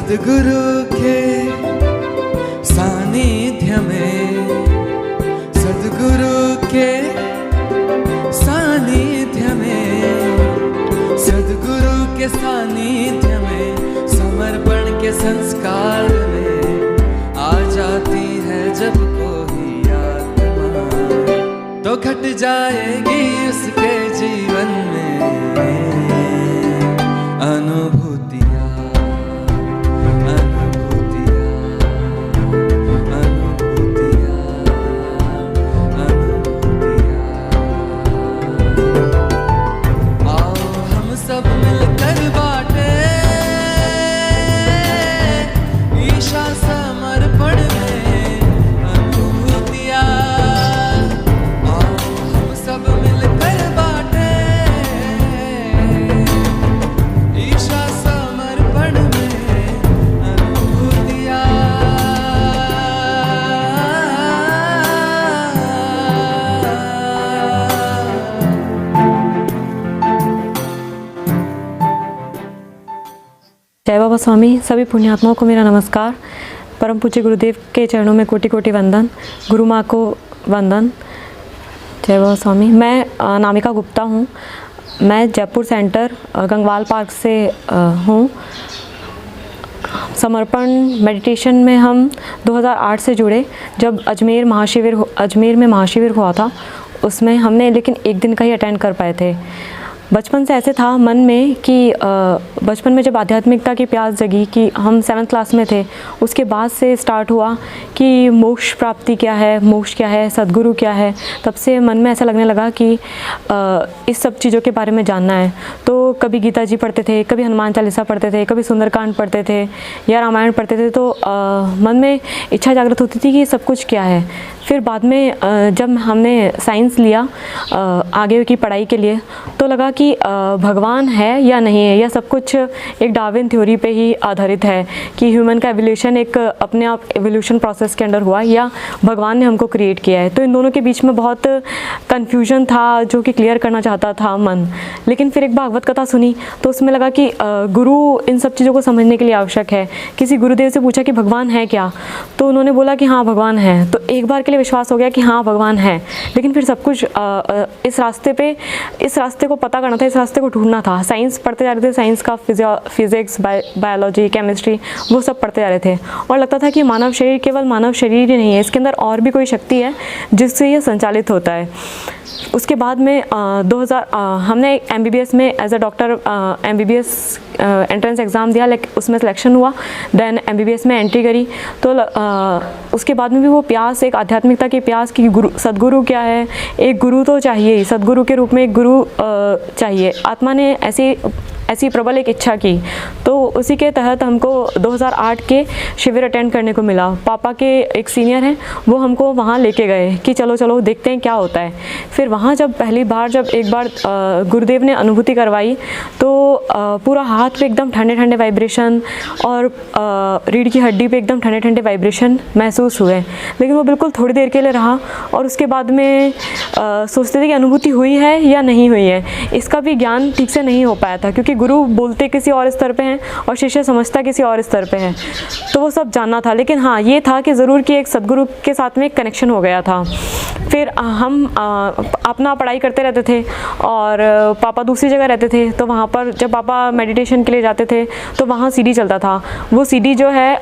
सद्गुरु के सानिध्य में, सद्गुरु के सानिध्य में, सद्गुरु के सानिध्य में, समर्पण के संस्कार में आ जाती है जब कोई आत्मा, तो घट जाएगी उसके जीवन में अनुभूतियाँ, अनुभूतियाँ, अनुभूतियाँ, अनुभूतियाँ। आओ हम सब मिलकर बाटे ईशा समर्पण में अनुभूतियाँ। आओ हम सब मिलकर बाटे ईशा समर्पण में अनुभूतियाँ। जय बाबा स्वामी। सभी पुण्यात्माओं को मेरा नमस्कार। परम पूज्य गुरुदेव के चरणों में कोटि कोटि वंदन, गुरु माँ को वंदन। जय बाबा स्वामी। मैं नामिका गुप्ता हूँ। मैं जयपुर सेंटर गंगवाल पार्क से हूँ। समर्पण मेडिटेशन में हम 2008 से जुड़े। जब अजमेर में महाशिविर हुआ था, उसमें हमने लेकिन एक दिन का ही अटेंड कर पाए थे। बचपन से ऐसे था मन में कि बचपन में जब आध्यात्मिकता की प्यास जगी कि हम 7th क्लास में थे, उसके बाद से स्टार्ट हुआ कि मोक्ष प्राप्ति क्या है, मोक्ष क्या है, सद्गुरु क्या है। तब से मन में ऐसा लगने लगा कि इस सब चीज़ों के बारे में जानना है। तो कभी गीता जी पढ़ते थे, कभी हनुमान चालीसा पढ़ते थे, कभी सुंदरकांड पढ़ते थे या रामायण पढ़ते थे। तो मन में इच्छा जागृत होती थी कि सब कुछ क्या है। फिर बाद में जब हमने साइंस लिया आगे की पढ़ाई के लिए, तो लगा कि भगवान है या नहीं है, यह सब कुछ एक डार्विन थ्योरी पे ही आधारित है कि ह्यूमन का एवोल्यूशन एक अपने आप एवोल्यूशन प्रोसेस के अंडर हुआ या भगवान ने हमको क्रिएट किया है। तो इन दोनों के बीच में बहुत कन्फ्यूजन था जो कि क्लियर करना चाहता था मन। लेकिन फिर एक भागवत कथा सुनी तो उसमें लगा कि गुरु इन सब चीज़ों को समझने के लिए आवश्यक है। किसी गुरुदेव से पूछा कि भगवान है क्या, तो उन्होंने बोला कि हाँ भगवान है। तो एक बार के लिए विश्वास हो गया कि हाँ भगवान है। लेकिन फिर सब कुछ इस रास्ते को पता करना था, इस रास्ते को ढूंढना था। साइंस पढ़ते जा रहे थे, साइंस का फिजिक्स, बायोलॉजी, केमिस्ट्री, वो सब पढ़ते जा रहे थे। और लगता था कि मानव शरीर केवल मानव शरीर ही नहीं है, इसके अंदर और भी कोई शक्ति है जिससे ये संचालित होता है। उसके बाद में हमने MBBS में as a doctor MBBS entrance exam दिया, उसमें सिलेक्शन हुआ। देन MBBS में एंट्री करी। तो उसके बाद में भी वो प्यास, एक आध्यात्मिकता की प्यास कि सद्गुरु क्या है, एक गुरु तो चाहिए ही, सद्गुरु के रूप में एक गुरु चाहिए। आत्मा ने ऐसी प्रबल एक इच्छा की, तो उसी के तहत हमको 2008 के शिविर अटेंड करने को मिला। पापा के एक सीनियर हैं, वो हमको वहाँ लेके गए कि चलो चलो देखते हैं क्या होता है। फिर वहाँ जब एक बार गुरुदेव ने अनुभूति करवाई, तो पूरा हाथ पे एकदम ठंडे ठंडे वाइब्रेशन और रीढ़ की हड्डी पे एकदम ठंडे ठंडे वाइब्रेशन महसूस हुए। लेकिन वो बिल्कुल थोड़ी देर के लिए रहा और उसके बाद में सोचते थे कि अनुभूति हुई है या नहीं हुई है। इसका भी ज्ञान ठीक से नहीं हो पाया था, क्योंकि गुरु बोलते किसी और स्तर पे हैं और शिष्य समझता किसी और स्तर पे है। तो वो सब जानना था। लेकिन हाँ, ये था कि ज़रूर कि एक सद्गुरु के साथ में एक कनेक्शन हो गया था। फिर हम अपना पढ़ाई करते रहते थे और पापा दूसरी जगह रहते थे। तो वहाँ पर जब पापा मेडिटेशन के लिए जाते थे तो वहाँ CD चलता था। वो CD जो है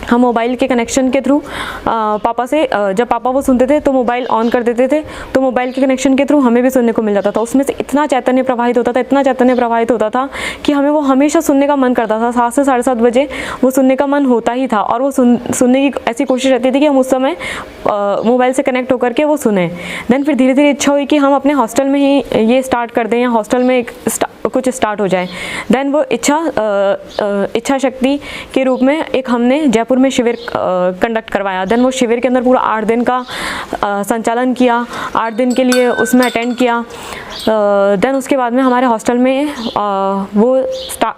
हम मोबाइल के कनेक्शन के थ्रू पापा से, जब पापा वो सुनते थे तो मोबाइल ऑन कर देते थे, तो मोबाइल के कनेक्शन के थ्रू हमें भी सुनने को मिल जाता था। उसमें से इतना चैतन्य प्रवाहित होता था कि हमें वो हमेशा सुनने का मन करता था। 7 से 7:30 बजे वो सुनने का मन होता ही था। और वो सुनने की ऐसी कोशिश रहती थी कि हम उस समय मोबाइल से कनेक्ट होकर के वो सुने। देन फिर धीरे धीरे इच्छा हुई कि हम अपने हॉस्टल में ही ये स्टार्ट कर दें या हॉस्टल में कुछ स्टार्ट हो जाए। देन वो इच्छा शक्ति के रूप में एक हमने जयपुर में शिविर कंडक्ट करवाया। देन वो शिविर के अंदर पूरा 8 दिन का संचालन किया, 8 दिन के लिए उसमें अटेंड किया। देन उसके बाद में हमारे हॉस्टल में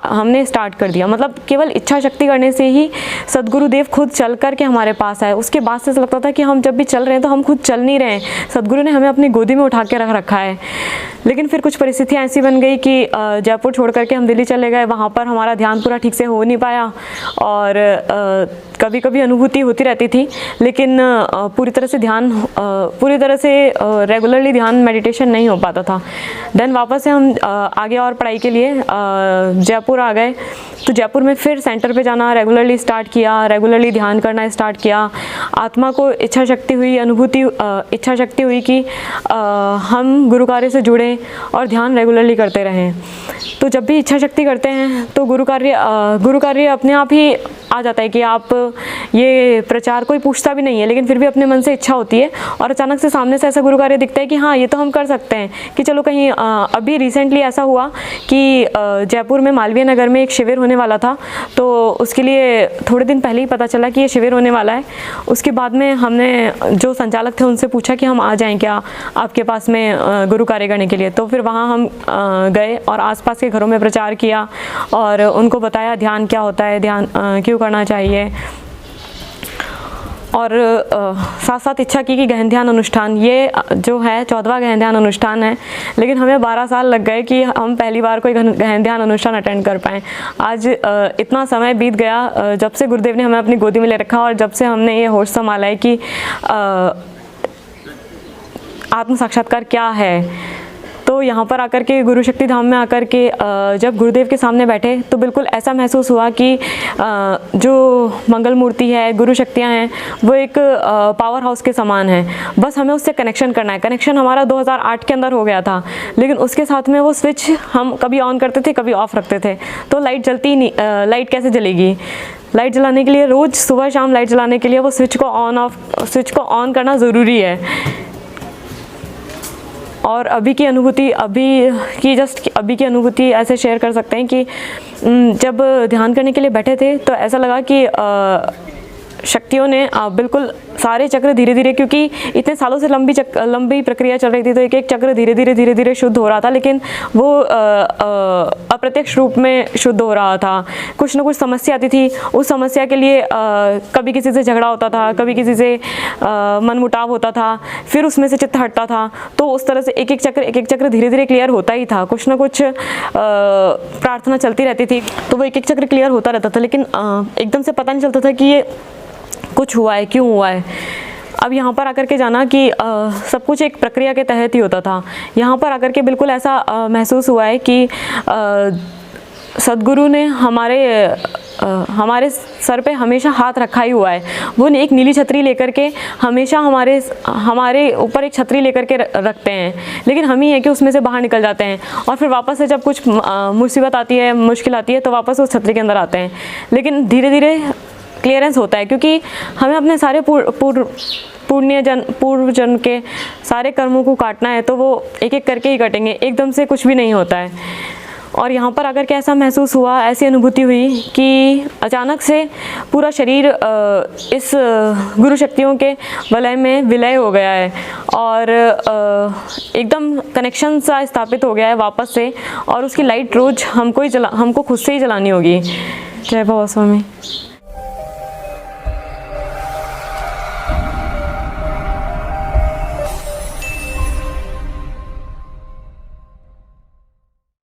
हमने स्टार्ट कर दिया। मतलब केवल इच्छा शक्ति करने से ही सद्गुरुदेव खुद चल कर के हमारे पास आए। उसके बाद से लगता था कि हम जब भी चल रहे हैं तो हम खुद चल नहीं रहे हैं, सदगुरु ने हमें अपनी गोदी में उठा के रख रखा है। लेकिन फिर कुछ परिस्थितियाँ ऐसी बन गई कि जयपुर छोड़ करके हम दिल्ली चले गए, वहाँ पर हमारा ध्यान पूरा ठीक से हो नहीं पाया और कभी कभी अनुभूति होती रहती थी, लेकिन पूरी तरह से रेगुलरली ध्यान मेडिटेशन नहीं हो पाता था। देन वापस से हम आगे और पढ़ाई के लिए जयपुर आ गए। तो जयपुर में फिर सेंटर पे जाना रेगुलरली स्टार्ट किया, रेगुलरली ध्यान करना स्टार्ट किया। आत्मा को इच्छा शक्ति हुई कि हम गुरु कार्य से जुड़ें और ध्यान रेगुलरली करते रहें। तो जब भी इच्छा शक्ति करते हैं तो गुरु कार्य अपने आप ही आ जाता है कि आप ये प्रचार कोई पूछता भी नहीं है, लेकिन फिर भी अपने मन से इच्छा होती है और अचानक से सामने से ऐसा गुरु कार्य दिखता है कि हाँ ये तो हम कर सकते हैं। कि चलो कहीं अभी रिसेंटली ऐसा हुआ कि जयपुर में मालवीय नगर में एक शिविर होने वाला था, तो उसके लिए थोड़े दिन पहले ही पता चला कि ये शिविर होने वाला है। उसके बाद में हमने जो संचालक थे उनसे पूछा कि हम आ जाएं क्या आपके पास में गुरु कार्य करने के लिए। तो फिर वहाँ हम गए और आसपास के घरों में प्रचार किया और उनको बताया ध्यान क्या होता है, ध्यान क्यों करना चाहिए, और साथ साथ इच्छा की कि गहन ध्यान अनुष्ठान ये जो है 14वां गहन ध्यान अनुष्ठान है, लेकिन हमें 12 साल लग गए कि हम पहली बार कोई गहन ध्यान अनुष्ठान अटेंड कर पाएँ। आज इतना समय बीत गया जब से गुरुदेव ने हमें अपनी गोदी में ले रखा और जब से हमने ये होश संभाला है कि आत्म साक्षात्कार क्या है। तो यहाँ पर आकर के गुरु शक्ति धाम में आकर के जब गुरुदेव के सामने बैठे तो बिल्कुल ऐसा महसूस हुआ कि जो मंगल मूर्ति है, गुरु शक्तियाँ हैं, वो एक पावर हाउस के समान है। बस हमें उससे कनेक्शन करना है। कनेक्शन हमारा 2008 के अंदर हो गया था, लेकिन उसके साथ में वो स्विच हम कभी ऑन करते थे, कभी ऑफ़ रखते थे, तो लाइट जलती ही नहीं। लाइट कैसे जलेगी? लाइट जलाने के लिए रोज़ सुबह शाम लाइट जलाने के लिए वो स्विच को ऑन करना ज़रूरी है। और अभी की अनुभूति ऐसे शेयर कर सकते हैं कि जब ध्यान करने के लिए बैठे थे तो ऐसा लगा कि शक्तियों ने बिल्कुल सारे चक्र धीरे धीरे, क्योंकि इतने सालों से लंबी प्रक्रिया चल रही थी, तो एक एक चक्र धीरे धीरे शुद्ध हो रहा था, लेकिन वो अप्रत्यक्ष रूप में शुद्ध हो रहा था। कुछ ना कुछ समस्या आती थी, उस समस्या के लिए कभी किसी से झगड़ा होता था, कभी किसी से मनमुटाव होता था, फिर उसमें से चित्त हटता था। तो उस तरह से एक एक चक्र धीरे धीरे क्लियर होता ही था। कुछ ना कुछ प्रार्थना चलती रहती थी, तो वो एक एक चक्र क्लियर होता रहता था, लेकिन एकदम से पता नहीं चलता था कि ये कुछ हुआ है, क्यों हुआ है। अब यहाँ पर आकर के जाना कि सब कुछ एक प्रक्रिया के तहत ही होता था। यहाँ पर आकर के बिल्कुल ऐसा महसूस हुआ है कि सदगुरु ने हमारे सर पे हमेशा हाथ रखा ही हुआ है। वो एक नीली छतरी लेकर के हमेशा हमारे ऊपर एक छतरी लेकर के रखते हैं, लेकिन हम ही है कि उसमें से बाहर निकल जाते हैं और फिर वापस से जब कुछ मुसीबत आती है, मुश्किल आती है, तो वापस उस छतरी के अंदर आते हैं। लेकिन धीरे धीरे क्लियरेंस होता है, क्योंकि हमें अपने सारे पूर्व जन्म के सारे कर्मों को काटना है, तो वो एक एक करके ही कटेंगे, एकदम से कुछ भी नहीं होता है। और यहाँ पर आकर के ऐसा महसूस हुआ, ऐसी अनुभूति हुई कि अचानक से पूरा शरीर इस गुरु शक्तियों के वलय में विलय हो गया है और एकदम कनेक्शन सा स्थापित हो गया है वापस से, और उसकी लाइट रोज़ हमको खुद से ही जलानी होगी। जय बाबा स्वामी।